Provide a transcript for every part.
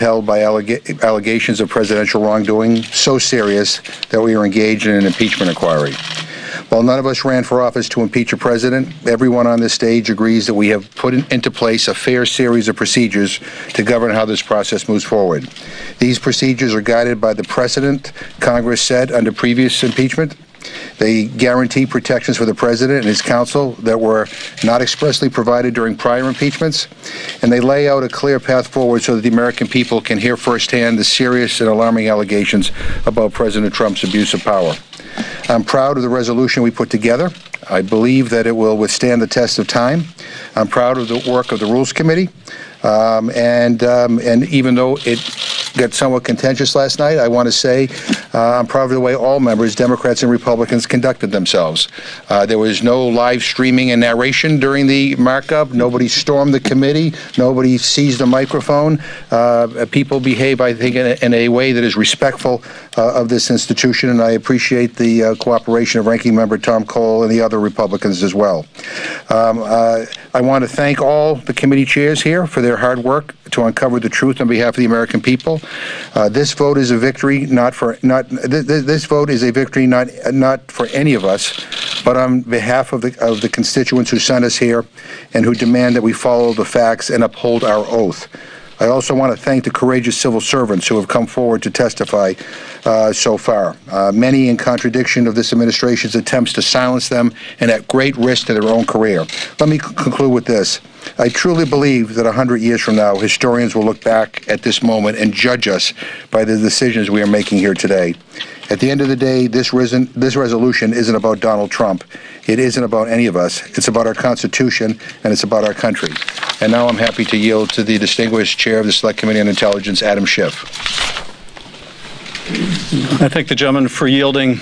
held by allegations of presidential wrongdoing so serious that we are engaged in an impeachment inquiry. While none of us ran for office to impeach a president, everyone on this stage agrees that we have put into place a fair series of procedures to govern how this process moves forward. These procedures are guided by the precedent Congress set under previous impeachment. They guarantee protections for the president and his counsel that were not expressly provided during prior impeachments, and they lay out a clear path forward so that the American people can hear firsthand the serious and alarming allegations about President Trump's abuse of power. I'm proud of the resolution we put together. I believe that it will withstand the test of time. I'm proud of the work of the Rules Committee, and even though it got somewhat contentious last night, I want to say I'm proud of the way all members, Democrats and Republicans, conducted themselves. There was no live streaming and narration during the markup. Nobody stormed the committee. Nobody seized a microphone. People behave, I think, in a way that is respectful of this institution, and I appreciate the cooperation of Ranking Member Tom Cole and the other Republicans as well. I want to thank all the committee chairs here for their hard work to uncover the truth on behalf of the American people. This vote is a victory not for any of us, but on behalf of the constituents who sent us here and who demand that we follow the facts and uphold our oath. I also want to thank the courageous civil servants who have come forward to testify so far, many in contradiction of this administration's attempts to silence them and at great risk to their own career. Let me conclude with this. I truly believe that 100 years from now, historians will look back at this moment and judge us by the decisions we are making here today. At the end of the day, this resolution isn't about Donald Trump. It isn't about any of us. It's about our Constitution, and it's about our country. And now I'm happy to yield to the distinguished chair of the Select Committee on Intelligence, Adam Schiff. I thank the gentleman for yielding.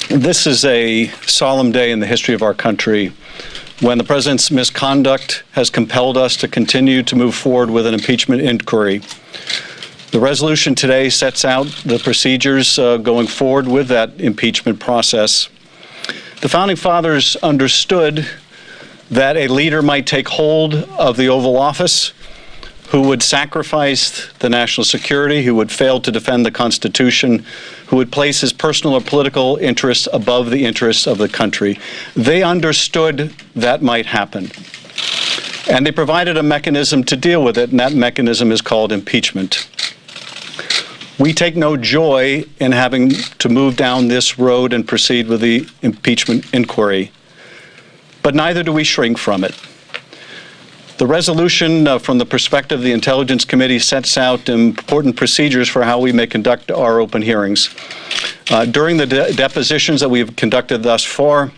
This is a solemn day in the history of our country when the president's misconduct has compelled us to continue to move forward with an impeachment inquiry. The resolution today sets out the procedures going forward with that impeachment process. The Founding Fathers understood that a leader might take hold of the Oval Office who would sacrifice the national security, who would fail to defend the Constitution, who would place his personal or political interests above the interests of the country. They understood that might happen. And they provided a mechanism to deal with it, and that mechanism is called impeachment. We take no joy in having to move down this road and proceed with the impeachment inquiry, but neither do we shrink from it. The resolution from the perspective of the Intelligence Committee sets out important procedures for how we may conduct our open hearings. During the depositions that we've conducted thus far,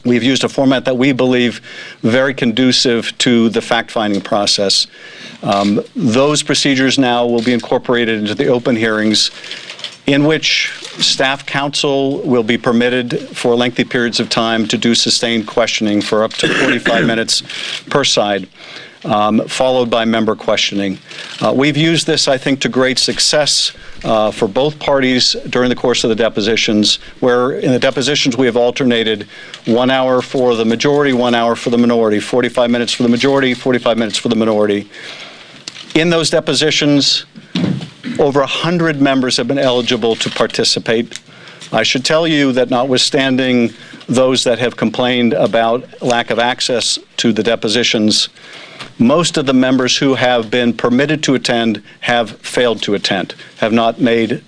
we've used a format that we believe very conducive to the fact-finding process. Those procedures now will be incorporated into the open hearings in which staff counsel will be permitted for lengthy periods of time to do sustained questioning for up to 45 minutes per side, followed by member questioning. We've used this, I think, to great success for both parties during the course of the depositions, where in the depositions we have alternated 1 hour for the majority, 1 hour for the minority, 45 minutes for the majority, 45 minutes for the minority. In those depositions, over 100 members have been eligible to participate. I should tell you that notwithstanding those that have complained about lack of access to the depositions, most of the members who have been permitted to attend have failed to attend, have not made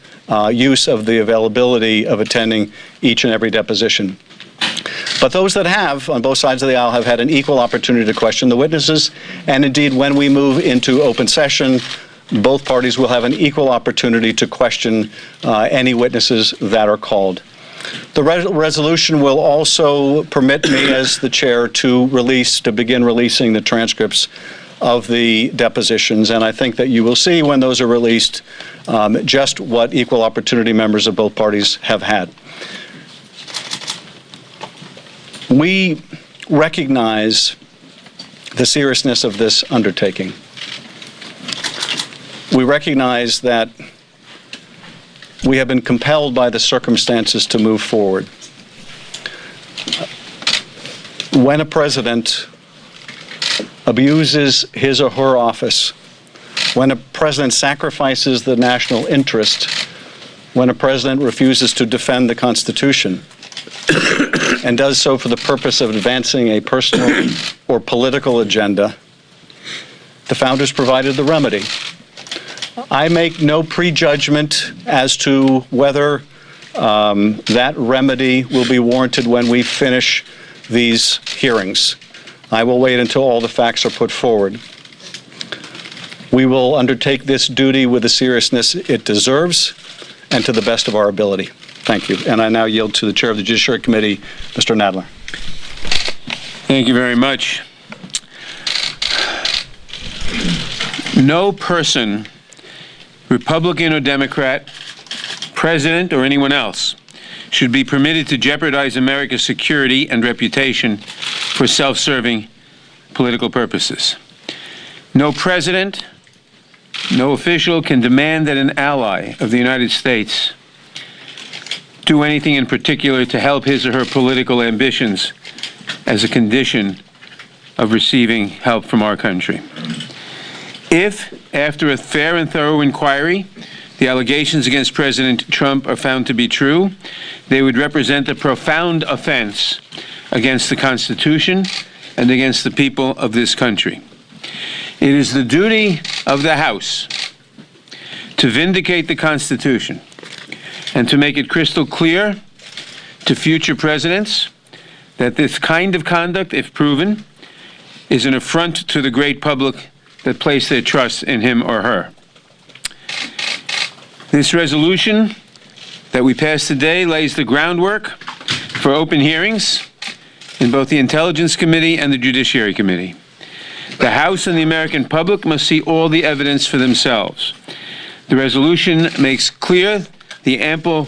use of the availability of attending each and every deposition. But those that have, on both sides of the aisle, have had an equal opportunity to question the witnesses, and indeed, when we move into open session, both parties will have an equal opportunity to question any witnesses that are called. The resolution will also permit me, as the chair, to begin releasing the transcripts of the depositions, and I think that you will see when those are released just what equal opportunity members of both parties have had. We recognize the seriousness of this undertaking. We recognize that we have been compelled by the circumstances to move forward. When a president abuses his or her office when a president sacrifices the national interest, when a president refuses to defend the Constitution, and does so for the purpose of advancing a personal or political agenda, the founders provided the remedy. I make no prejudgment as to whether that remedy will be warranted when we finish these hearings. I will wait until all the facts are put forward. We will undertake this duty with the seriousness it deserves and to the best of our ability. Thank you. And I now yield to the Chair of the Judiciary Committee, Mr. Nadler. Thank you very much. No person, Republican or Democrat, President or anyone else, should be permitted to jeopardize America's security and reputation for self-serving political purposes. No president, no official can demand that an ally of the United States do anything in particular to help his or her political ambitions as a condition of receiving help from our country. If, after a fair and thorough inquiry, the allegations against President Trump are found to be true, they would represent a profound offense against the Constitution and against the people of this country. It is the duty of the House to vindicate the Constitution and to make it crystal clear to future presidents that this kind of conduct, if proven, is an affront to the great public that place their trust in him or her. This resolution that we passed today lays the groundwork for open hearings in both the Intelligence Committee and the Judiciary Committee. The House and the American public must see all the evidence for themselves. The resolution makes clear the ample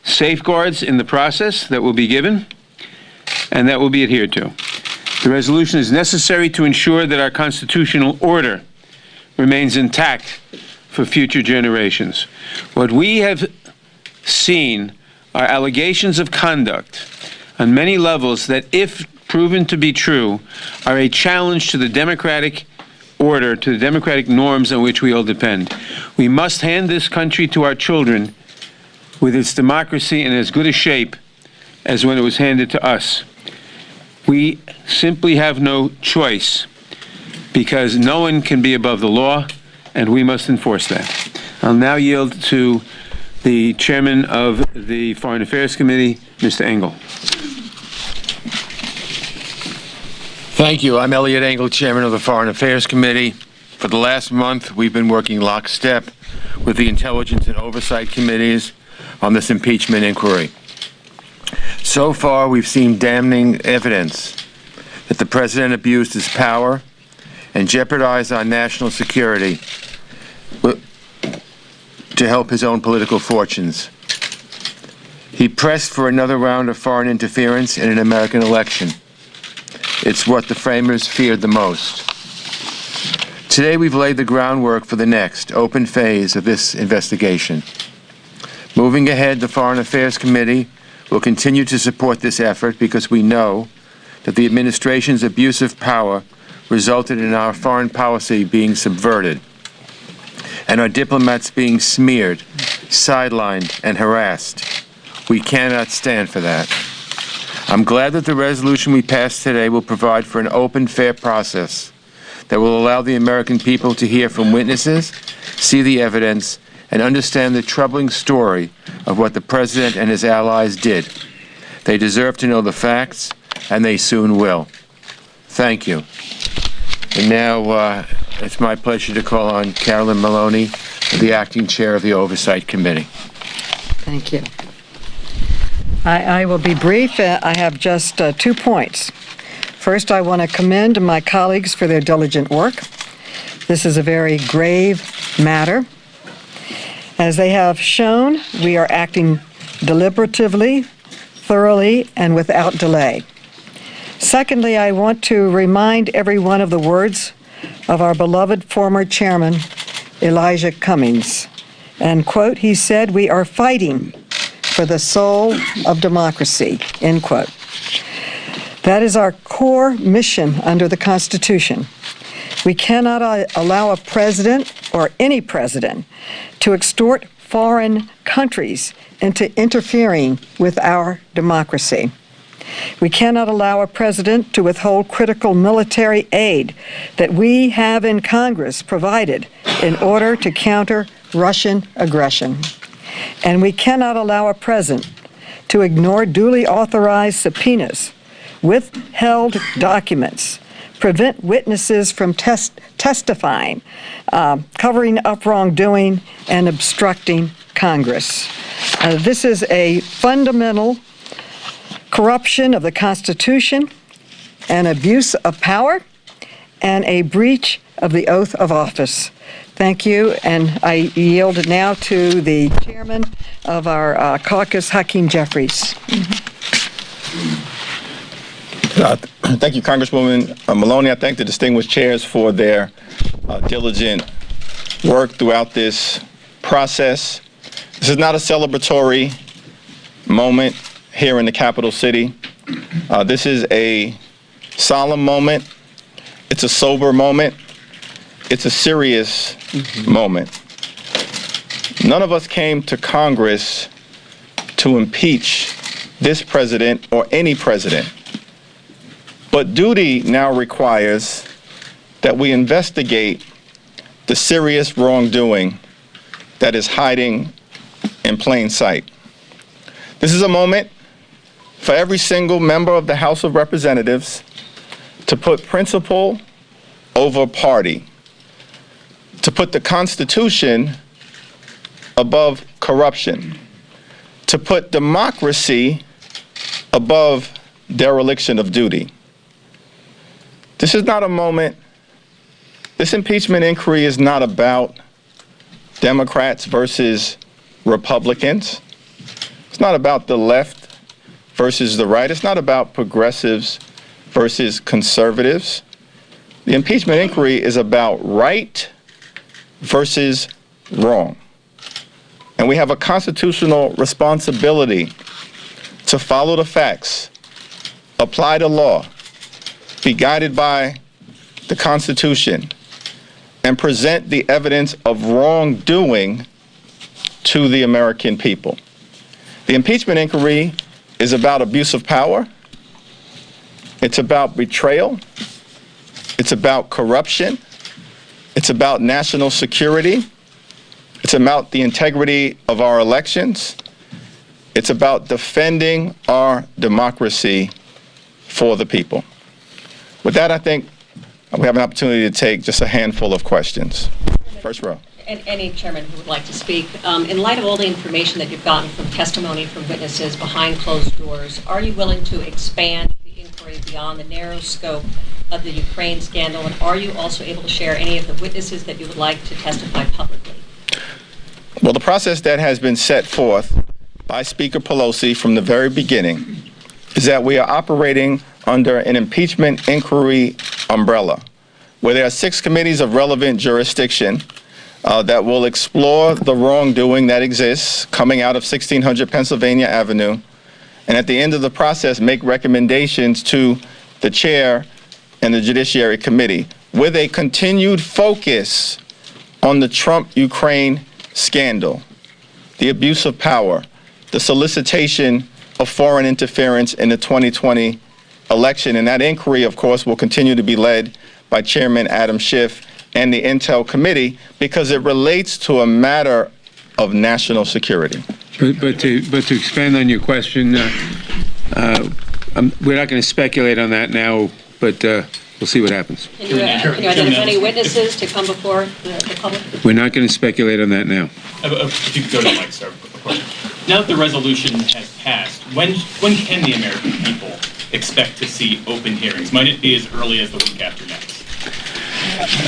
safeguards in the process that will be given and that will be adhered to. The resolution is necessary to ensure that our constitutional order remains intact for future generations. What we have seen are allegations of conduct on many levels that, if proven to be true, are a challenge to the democratic order, to the democratic norms on which we all depend. We must hand this country to our children with its democracy in as good a shape as when it was handed to us. We simply have no choice, because no one can be above the law, and we must enforce that. I'll now yield to the Chairman of the Foreign Affairs Committee, Mr. Engel. Thank you. I'm Elliot Engel, Chairman of the Foreign Affairs Committee. For the last month, we've been working lockstep with the Intelligence and Oversight Committees on this impeachment inquiry. So far, we've seen damning evidence that the President abused his power and jeopardized our national security to help his own political fortunes. He pressed for another round of foreign interference in an American election. It's what the framers feared the most. Today, we've laid the groundwork for the next open phase of this investigation. Moving ahead, the Foreign Affairs Committee will continue to support this effort because we know that the administration's abuse of power resulted in our foreign policy being subverted and our diplomats being smeared, sidelined, and harassed. We cannot stand for that. I'm glad that the resolution we passed today will provide for an open, fair process that will allow the American people to hear from witnesses, see the evidence, and understand the troubling story of what the President and his allies did. They deserve to know the facts, and they soon will. Thank you. And now it's my pleasure to call on Carolyn Maloney, the Acting Chair of the Oversight Committee. Thank you. I will be brief. I have just 2 points. First, I want to commend my colleagues for their diligent work. This is a very grave matter. As they have shown, we are acting deliberatively, thoroughly, and without delay. Secondly, I want to remind everyone of the words of our beloved former chairman, Elijah Cummings. And, quote, he said, "We are fighting for the soul of democracy," end quote. That is our core mission under the Constitution. We cannot allow a president or any president to extort foreign countries into interfering with our democracy. We cannot allow a president to withhold critical military aid that we have in Congress provided in order to counter Russian aggression. And we cannot allow a president to ignore duly authorized subpoenas, withheld documents, prevent witnesses from testifying, covering up wrongdoing, and obstructing Congress. This is a fundamental corruption of the Constitution, an abuse of power, and a breach of the oath of office. Thank you, and I yield now to the chairman of our caucus, Hakeem Jeffries. Thank you, Congresswoman Maloney. I thank the distinguished chairs for their diligent work throughout this process. This is not a celebratory moment here in the capital city. This is a solemn moment. It's a sober moment. It's a serious moment. None of us came to Congress to impeach this president or any president. But duty now requires that we investigate the serious wrongdoing that is hiding in plain sight. This is a moment for every single member of the House of Representatives to put principle over party, to put the Constitution above corruption, to put democracy above dereliction of duty. This is not a moment, this impeachment inquiry is not about Democrats versus Republicans. It's not about the left versus the right. It's not about progressives versus conservatives. The impeachment inquiry is about right versus wrong. And we have a constitutional responsibility to follow the facts, apply the law, be guided by the Constitution, and present the evidence of wrongdoing to the American people. The impeachment inquiry is about abuse of power. It's about betrayal. It's about corruption. It's about national security. It's about the integrity of our elections. It's about defending our democracy for the people. With that, I think we have an opportunity to take just a handful of questions. First row. And any chairman who would like to speak. In light of all the information that you've gotten from testimony from witnesses behind closed doors, are you willing to expand the inquiry beyond the narrow scope of the Ukraine scandal, and are you also able to share any of the witnesses that you would like to testify publicly? Well, the process that has been set forth by Speaker Pelosi from the very beginning is that we are operating under an impeachment inquiry umbrella, where there are 6 committees of relevant jurisdiction that will explore the wrongdoing that exists coming out of 1600 Pennsylvania Avenue, and at the end of the process make recommendations to the chair and the Judiciary Committee with a continued focus on the Trump-Ukraine scandal, the abuse of power, the solicitation of foreign interference in the 2020 election. And that inquiry, of course, will continue to be led by Chairman Adam Schiff and the Intel Committee because it relates to a matter of national security. But to expand on your question, we're not going to speculate on that now, but we'll see what happens. Can you identify any witnesses to come before the public? We're not going to speculate on that now. If you could go to the mic, sir. Now that the resolution has passed, when can the American people expect to see open hearings? Might it be as early as the week after next?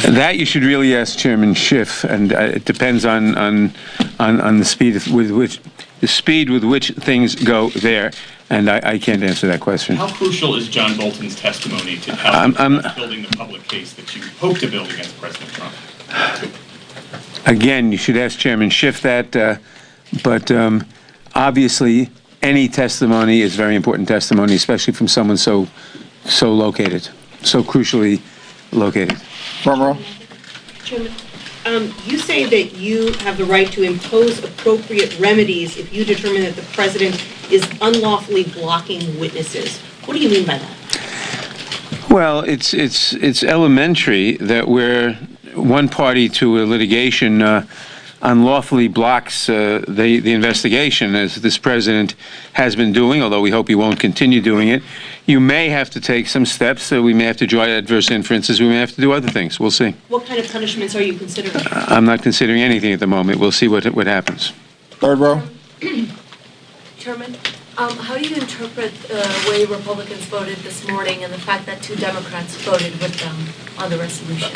That you should really ask Chairman Schiff, and it depends on the speed with which things go there, and I can't answer that question. How crucial is John Bolton's testimony to building the public case that you hope to build against President Trump? Again, you should ask Chairman Schiff that, but obviously any testimony is very important testimony, especially from someone so located, so crucially located. Front row. Chairman, You say that you have the right to impose appropriate remedies if you determine that the president is unlawfully blocking witnesses. What do you mean by that? Well, it's elementary that where one party to a litigation unlawfully blocks the investigation, as this president has been doing, although we hope he won't continue doing it. You may have to take some steps. We may have to draw adverse inferences. We may have to do other things. We'll see. What kind of punishments are you considering? I'm not considering anything at the moment. We'll see what happens. Third row. Chairman, how do you interpret the way Republicans voted this morning and the fact that 2 Democrats voted with them on the resolution?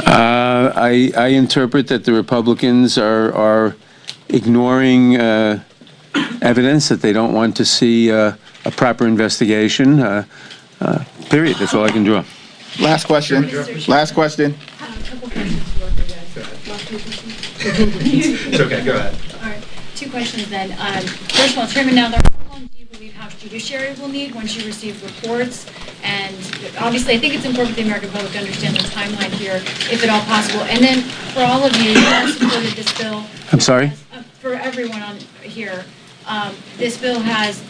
I interpret that the Republicans are ignoring evidence that they don't want to see a proper investigation. Period. That's all I can draw. Last question. Last question. It's okay, go ahead. All right, 2 questions then. First of all, Chairman, now, how long do you believe House Judiciary will need once you receive reports? And obviously, I think it's important for the American public to understand the timeline here, if at all possible. And then, for all of you who supported this bill. I'm sorry? For everyone on here, this bill has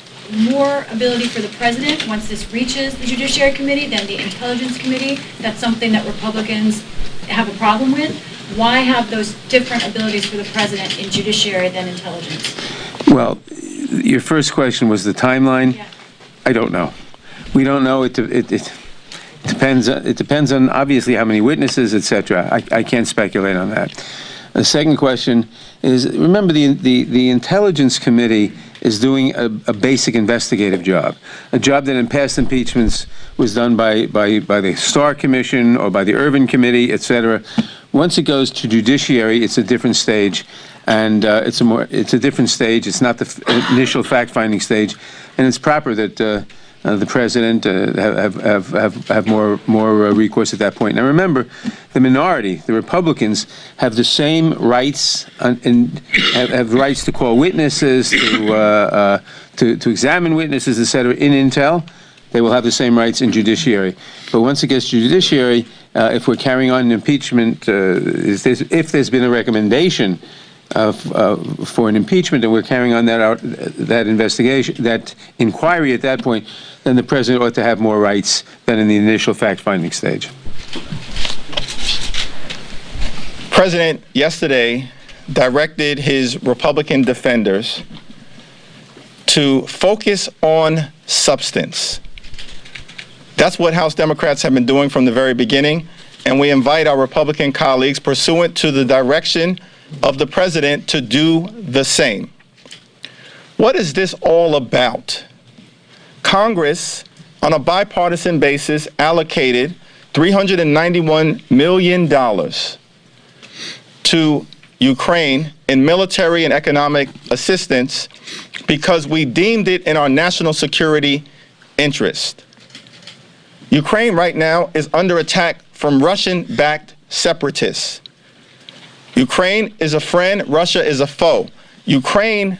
more ability for the president once this reaches the Judiciary Committee than the Intelligence Committee. That's something that Republicans have a problem with. Why have those different abilities for the president in Judiciary than Intelligence? Well, your first question was the timeline. Yeah. I don't know. We don't know. It depends. It depends on obviously how many witnesses, etc. I can't speculate on that. The second question is: remember, the Intelligence Committee is doing a basic investigative job, a job that in past impeachments was done by the Starr Commission or by the Irvin Committee, etc. Once it goes to Judiciary, it's a different stage, and it's a different stage. It's not the initial fact-finding stage, and it's proper that the president have more recourse at that point. Now remember, the minority, the Republicans, have the same rights and have rights to call witnesses, to examine witnesses, etc. in Intel. They will have the same rights in Judiciary. But once it gets to Judiciary, if we're carrying on an impeachment, if there's been a recommendation for an impeachment and we're carrying on that investigation, that inquiry at that point, then the president ought to have more rights than in the initial fact-finding stage. President yesterday directed his Republican defenders to focus on substance. That's what House Democrats have been doing from the very beginning, and we invite our Republican colleagues, pursuant to the direction of the president, to do the same. What is this all about? Congress, on a bipartisan basis, allocated $391 million to Ukraine in military and economic assistance because we deemed it in our national security interest. Ukraine right now is under attack from Russian-backed separatists. Ukraine is a friend, Russia is a foe. Ukraine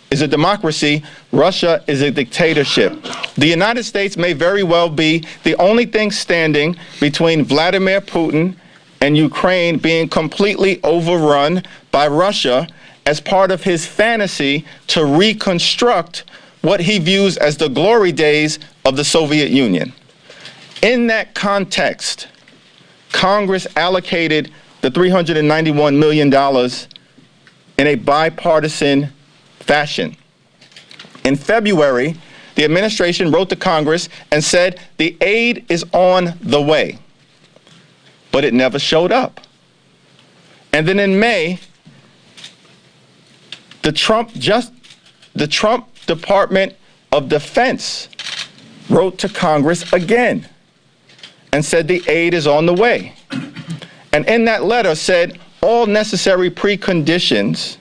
is a democracy, Russia is a dictatorship. The United States may very well be the only thing standing between Vladimir Putin and Ukraine being completely overrun by Russia as part of his fantasy to reconstruct what he views as the glory days of the Soviet Union. In that context, Congress allocated the $391 million in a bipartisan fashion. In February, the administration wrote to Congress and said the aid is on the way, but it never showed up. And then in May, the Trump Department of Defense wrote to Congress again and said the aid is on the way. And in that letter said all necessary preconditions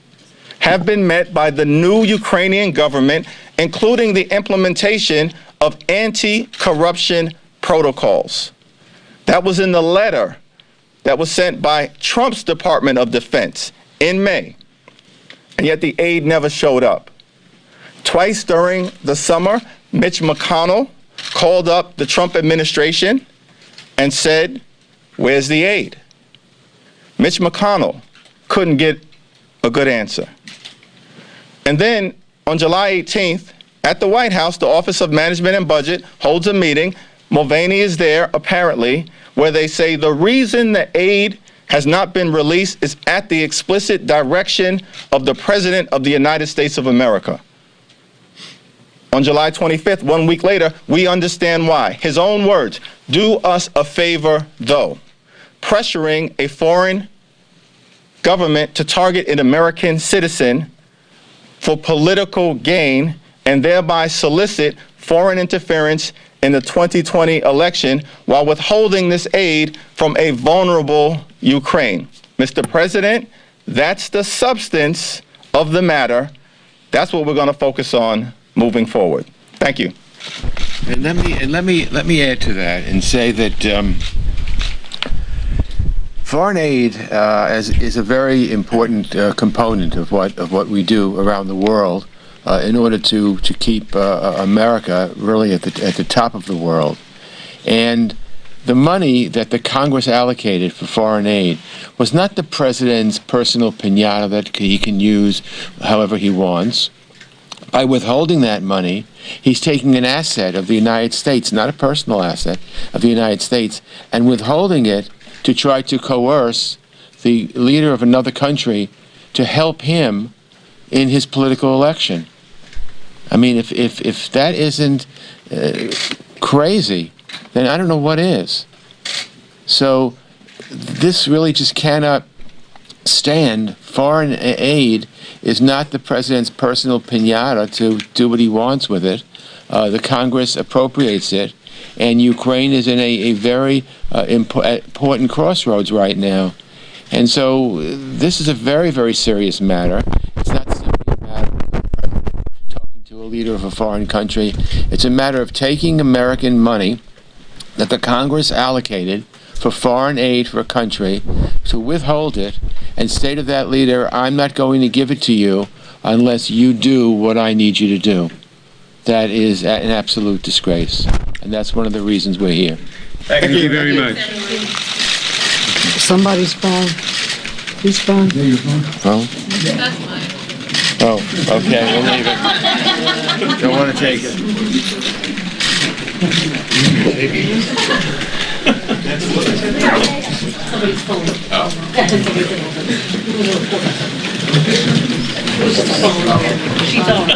have been met by the new Ukrainian government, including the implementation of anti-corruption protocols. That was in the letter that was sent by Trump's Department of Defense in May. And yet the aid never showed up. Twice during the summer, Mitch McConnell called up the Trump administration and said, where's the aid? Mitch McConnell couldn't get a good answer. And then on July 18th, at the White House, the Office of Management and Budget holds a meeting. Mulvaney is there, apparently, where they say the reason the aid has not been released is at the explicit direction of the President of the United States of America. On July 25th, 1 week later, we understand why. His own words, do us a favor, though. Pressuring a foreign government to target an American citizen for political gain and thereby solicit foreign interference in the 2020 election while withholding this aid from a vulnerable Ukraine. Mr. President, that's the substance of the matter. That's what we're going to focus on moving forward. Thank you. And let me add to that and say that foreign aid is a very important component of what we do around the world in order to keep America really at the top of the world. And the money that the Congress allocated for foreign aid was not the president's personal piñata that he can use however he wants. By withholding that money, he's taking an asset of the United States, not a personal asset of the United States, and withholding it to try to coerce the leader of another country to help him in his political election. I mean, if that isn't crazy, then I don't know what is. So this really just cannot stand. Foreign aid is not the president's personal piñata to do what he wants with it. The Congress appropriates it, and Ukraine is in a very important crossroads right now. And so this is a very, very serious matter. It's not simply a matter of talking to a leader of a foreign country. It's a matter of taking American money that the Congress allocated for foreign aid for a country, to withhold it and say to that leader, I'm not going to give it to you unless you do what I need you to do. That is an absolute disgrace. And that's one of the reasons we're here. Thank you very much. Somebody's phone. Whose phone? Phone? That's mine. Oh, okay, we'll leave it. Don't want to take it. Somebody's phone. She's on.